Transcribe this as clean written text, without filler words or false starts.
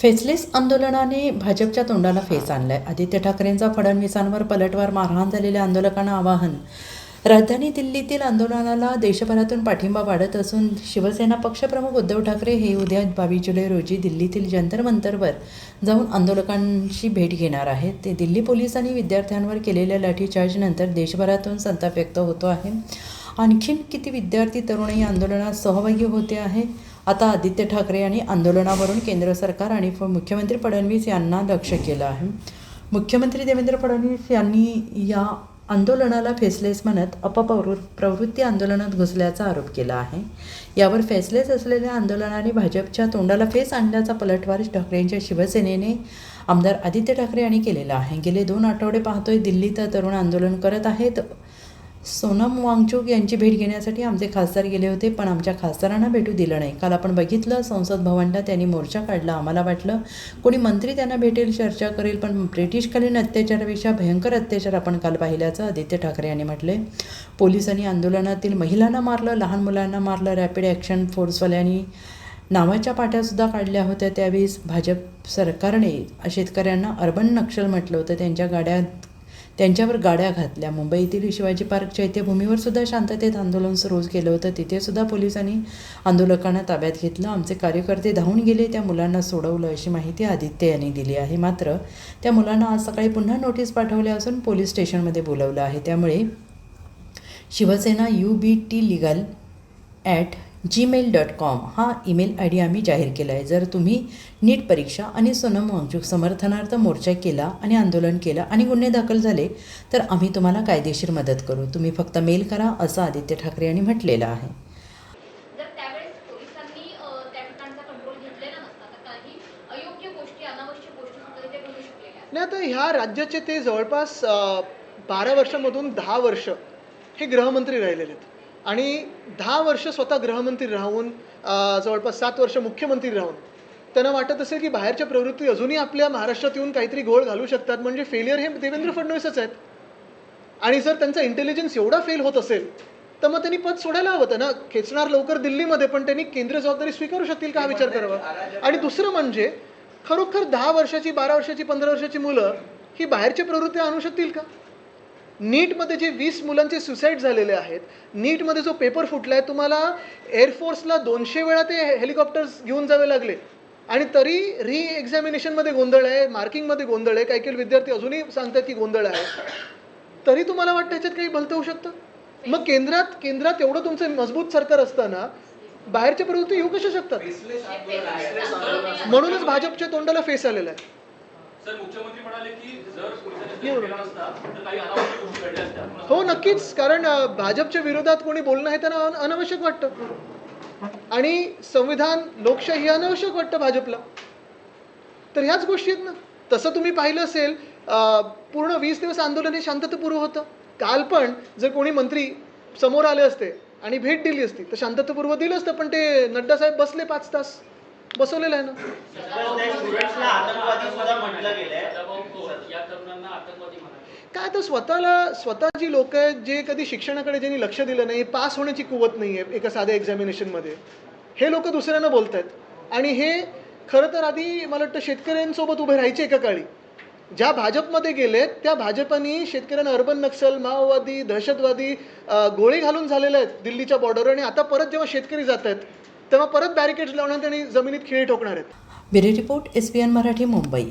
Faceless आंदोलनाने भाजपच्या तोंडाला फेस आणलाय. आदित्य ठाकरेंचा फडणवीसांवर पलटवार मारहाण झालेल्या आंदोलकांना आवाहन. राजधानी दिल्लीतील आंदोलनाला देशभरातून पाठिंबा वाढत असून शिवसेना पक्षप्रमुख उद्धव ठाकरे हे उद्या 22 जुलै रोजी दिल्लीतील जंतर मंतरवर जाऊन आंदोलकांशी भेट घेणार आहेत. ते दिल्ली पोलिसांनी विद्यार्थ्यांवर केलेल्या लाठीचार्जनंतर देशभरातून संताप व्यक्त होतो आहे. आणखीन किती विद्यार्थी तरुण या आंदोलनात सहभागी होते आहे? आता आदित्य ठाकरे यांनी आंदोलनावरून केंद्र सरकार आणि मुख्यमंत्री फडणवीस यांना लक्ष केलं आहे. मुख्यमंत्री देवेंद्र फडणवीस यांनी या आंदोलनाला फेसलेस म्हणत अपप्रवृत्ती आंदोलनात घुसल्याचा आरोप केला आहे. यावर फेसलेस असलेल्या आंदोलनाने भाजपच्या तोंडाला फेस आणल्याचा पलटवार ठाकरेंच्या शिवसेनेने आमदार आदित्य ठाकरे यांनी केलेला आहे. गेले 2 आठवडे पाहतोय दिल्लीत तरुण आंदोलन करत आहेत. सोनम वांगचुक यांची भेट घेण्यासाठी आमचे खासदार गेले होते, पण आमच्या खासदारांना भेटू दिलं नाही. काल आपण बघितलं संसद भवनला त्यांनी मोर्चा काढला. आम्हाला वाटलं कोणी मंत्री त्यांना भेटेल, चर्चा करेल, पण ब्रिटिशकालीन अत्याचारापेक्षा भयंकर अत्याचार आपण काल पाहिल्याचं आदित्य ठाकरे यांनी म्हटले. पोलिसांनी आंदोलनातील महिलांना मारलं, लहान मुलांना मारलं. रॅपिड ॲक्शन फोर्सवाल्यांनी नावाच्या पाट्यासुद्धा काढल्या होत्या. त्यावेळेस भाजप सरकारने शेतकऱ्यांना अर्बन नक्षल म्हटलं होतं. त्यांच्यावर गाड्या घातल्या. मुंबईतील शिवाजी पार्क चैत्यभूमीवर सुद्धा शांततेत आंदोलन सुरू केलं होतं. तिथे सुद्धा पोलिसांनी आंदोलकांना ताब्यात घेतलं. आमचे कार्यकर्ते धावून गेले, त्या मुलांना सोडवलं, अशी माहिती आदित्य यांनी दिली आहे. मात्र त्या मुलांना आज सकाळी पुन्हा नोटीस पाठवल्या असून पोलीस स्टेशनमध्ये बोलवलं आहे. त्यामुळे शिवसेना ubtlegal@gmail.com हा ईमेल ID आम्ही जाहीर केला आहे. जर तुम्ही नीट परीक्षा आणि सोनम वांगचुक समर्थनार्थ मोर्चा केला आणि आंदोलन केलं आणि गुन्हे दाखल झाले तर आम्ही तुम्हाला कायदेशीर मदत करू. तुम्ही फक्त मेल करा, असं आदित्य ठाकरे यांनी म्हटलेलं आहे. जर त्यावेळेस पोलिसांनी त्या ठिकाणचा कंट्रोल घेतलेला नसता तर काही अयोग्य गोष्टी, अनावश्यक गोष्टी सुद्धा ते घडू शकलेल्या. नाही, आता ह्या राज्याचे ते जवळपास 12 वर्षामधून 10 वर्ष हे गृहमंत्री राहिलेले आहेत आणि 10 वर्ष स्वतः गृहमंत्री राहून जवळपास 7 वर्ष मुख्यमंत्री राहून त्यांना वाटत असेल की बाहेरच्या प्रवृत्ती अजूनही आपल्या महाराष्ट्रात येऊन काहीतरी गोळ घालू शकतात. म्हणजे फेलियर हे देवेंद्र फडणवीसच आहेत. आणि जर त्यांचा इंटेलिजन्स एवढा फेल होत असेल तर मग त्यांनी पद सोडायला हवं होतं ना. खेचणार लवकर दिल्लीमध्ये, पण त्यांनी केंद्रीय जबाबदारी स्वीकारू शकतील का हा विचार करावा. आणि दुसरं म्हणजे खरोखर 10 वर्षाची, 12 वर्षाची, 15 वर्षाची मुलं ही बाहेरच्या प्रवृत्ती आणू शकतील का. नीटमध्ये जे 20 मुलांचे सुसाईड झालेले आहेत, नीटमध्ये जो पेपर फुटला आहे, तुम्हाला एअरफोर्सला 200 वेळा ते हेलिकॉप्टर्स घेऊन जावे लागले आणि तरी एक्झामिनेशनमध्ये गोंधळ आहे, मार्किंगमध्ये गोंधळ आहे. काही काही विद्यार्थी अजूनही सांगतात की गोंधळ आहे. तरी तुम्हाला वाटतं ह्याच्यात काही भलतं होऊ शकतं. मग केंद्रात एवढं तुमचं मजबूत सरकार असताना बाहेरच्या प्रवृत्ती येऊ कशा शकतात. म्हणूनच भाजपच्या तोंडाला फेस आलेला आहे. सर, मुख्यमंत्री म्हणाले की जर पोलिसांनी नसता तर काही अनावश्यक गोष्टी घडल्या असत्या. हो, नक्कीच. कारण भाजपच्या विरोधात कोणी बोलणं आहे त्यांना अनावश्यक वाटतं आणि संविधान, लोकशाही अनावश्यक वाटतं भाजपला. तर ह्याच गोष्टी आहेत ना. तसं तुम्ही पाहिलं असेल पूर्ण 20 दिवस आंदोलन हे शांततापूर्व होतं. काल पण जर कोणी मंत्री समोर आले असते आणि भेट दिली असती तर शांततापूर्व दिलं असतं, पण ते नड्डा साहेब बसले 5 तास. बसवलेलं आहे ना. काय तर स्वतःची लोक आहेत जे कधी शिक्षणाकडे ज्यांनी लक्ष दिलं नाही, पास होण्याची कुवत नाही आहे एका साध्या एक्झामिनेशनमध्ये, हे लोक दुसऱ्यांना बोलत आहेत. आणि हे खरं तर आधी मला वाटतं शेतकऱ्यांसोबत उभे राहायचे एका काळी. ज्या भाजपमध्ये गेलेत त्या भाजपानी शेतकऱ्यांना अर्बन नक्षल, माओवादी, दहशतवादी गोळी घालून झालेले आहेत दिल्लीच्या बॉर्डरवर. आणि आता परत जेव्हा शेतकरी जात आहेत तेव्हा परत बॅरिकेड्स लावण्यात आणि जमिनीत खिळे ठोकणार आहेत. Bureau report, SBN Marathi, Mumbai.